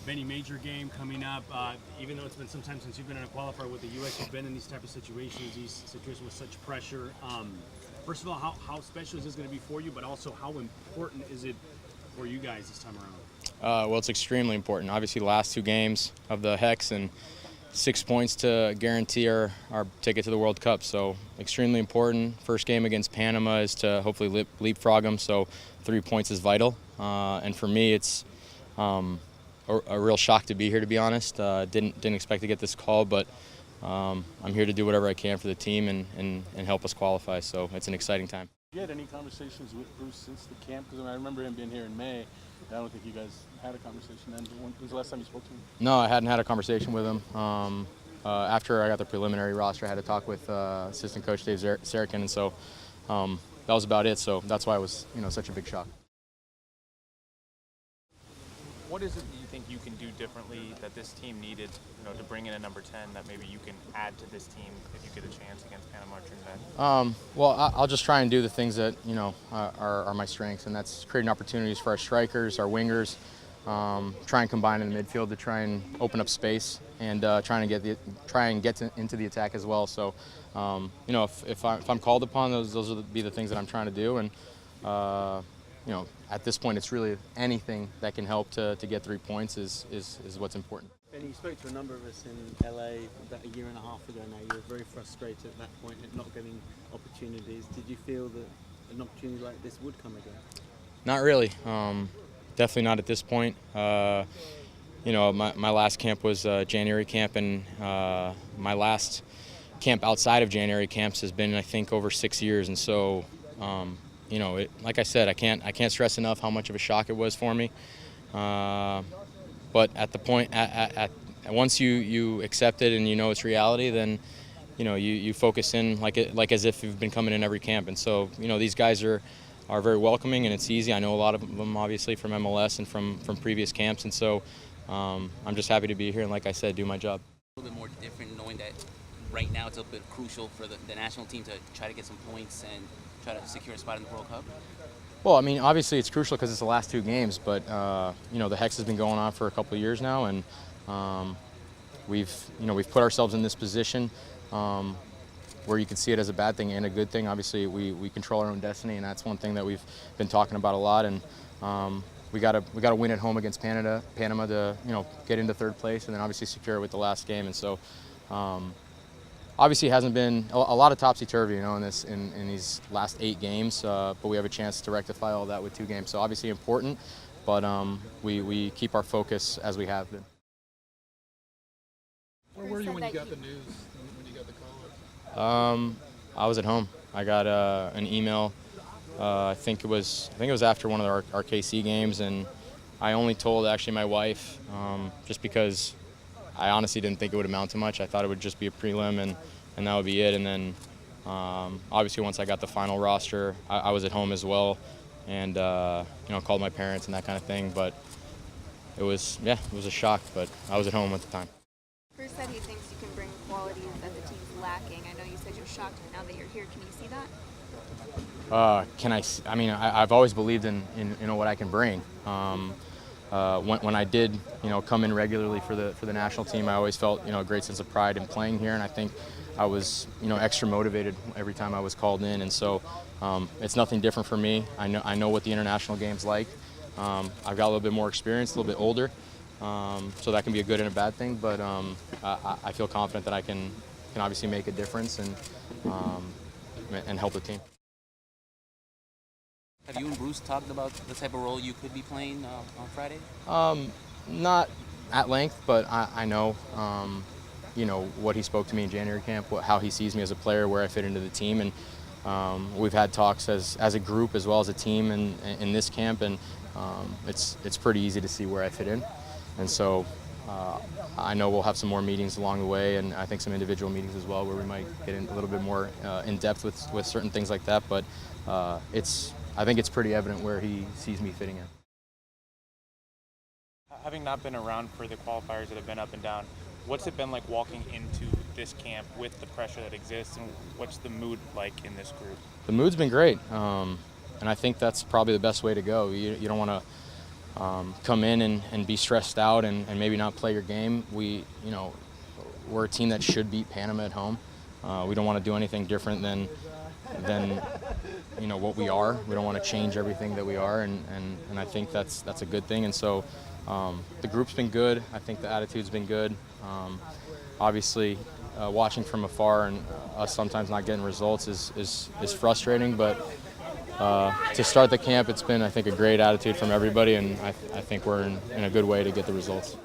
Benny, major game coming up. Even though it's been some time since you've been in a qualifier with the U.S., you've been in these type of situations, with such pressure. First of all, how special is this going to be for you? But also, how important is it for you guys this time around? Well, it's extremely important. Obviously, the last 2 games of the Hex and 6 points to guarantee our ticket to the World Cup. So extremely important. First game against Panama is to hopefully leapfrog them. So 3 points is vital. And for me, it's a real shock to be here, to be honest. Didn't expect to get this call, but I'm here to do whatever I can for the team and help us qualify. So it's an exciting time. Have you had any conversations with Bruce since the camp? Because I remember him being here in May. I don't think you guys had a conversation then. When was the last time you spoke to him? No, I hadn't had a conversation with him. After I got the preliminary roster, I had to talk with assistant coach Dave Sarakin, and so that was about it. So that's why it was, such a big shock. What is it that you think you can do differently that this team needed, to bring in a number 10 that maybe you can add to this team if you get a chance against Panama or Trinidad? Well, I'll just try and do the things that are my strengths, and that's creating opportunities for our strikers, our wingers. Try and combine in the midfield to try and open up space and try and get into the attack as well. So, if I'm called upon, those will be the things that I'm trying to do. And at this point, it's really anything that can help to get 3 points is what's important. Benny, you spoke to a number of us in LA about a year and a half ago now. You were very frustrated at that point at not getting opportunities. Did you feel that an opportunity like this would come again? Not really. Definitely not at this point. My last camp was January camp, and my last camp outside of January camps has been, I think, over 6 years. And so, like I said, I can't stress enough how much of a shock it was for me. But at the point, once you accept it and it's reality, then you focus in like as if you've been coming in every camp. And so these guys are very welcoming, and it's easy. I know a lot of them obviously from MLS and from previous camps, and so I'm just happy to be here and, like I said, do my job. A little bit more different knowing that right now it's a bit crucial for the national team to try to get some points and try to secure a spot in the World Cup? Well, I mean, obviously it's crucial because it's the last 2 games, but the Hex has been going on for a couple of years now, and we've put ourselves in this position where you can see it as a bad thing and a good thing. Obviously, we control our own destiny, and that's one thing that we've been talking about a lot. And we got to win at home against Panama to get into 3rd place, and then obviously secure it with the last game. And so. Obviously, it hasn't been a lot of topsy-turvy, in these last 8 games, but we have a chance to rectify all that with 2 games. So obviously important, but we keep our focus as we have been. Where were you when you got the news? When you got the call? I was at home. I got an email. I think it was after one of our KC games, and I only told actually my wife just because I honestly didn't think it would amount to much. I thought it would just be a prelim and that would be it. And then obviously once I got the final roster, I was at home as well, and called my parents and that kind of thing. But it was a shock, but I was at home at the time. Bruce said he thinks you can bring qualities that the team's lacking. I know you said you're shocked now that you're here. Can you see that? I've always believed in what I can bring. When I did, come in regularly for the national team, I always felt, a great sense of pride in playing here, and I think I was, extra motivated every time I was called in, and so it's nothing different for me. I know what the international game's like. I've got a little bit more experience, a little bit older, so that can be a good and a bad thing. But I feel confident that I can obviously make a difference and help the team. Have you and Bruce talked about the type of role you could be playing on Friday? Not at length, but I know, what he spoke to me in January camp, how he sees me as a player, where I fit into the team, and we've had talks as a group as well as a team in this camp, and it's pretty easy to see where I fit in, and so I know we'll have some more meetings along the way, and I think some individual meetings as well, where we might get in a little bit more in depth with certain things like that, but I think it's pretty evident where he sees me fitting in. Having not been around for the qualifiers that have been up and down, what's it been like walking into this camp with the pressure that exists, and what's the mood like in this group? The mood's been great, and I think that's probably the best way to go. You don't want come in and be stressed out and maybe not play your game. We're a team that should beat Panama at home. We don't want to do anything different than what we are. We don't want to change everything that we are, and I think that's a good thing. And so the group's been good. I think the attitude's been good. Obviously, watching from afar and us sometimes not getting results is frustrating, but to start the camp, it's been, I think, a great attitude from everybody, and I think we're in a good way to get the results.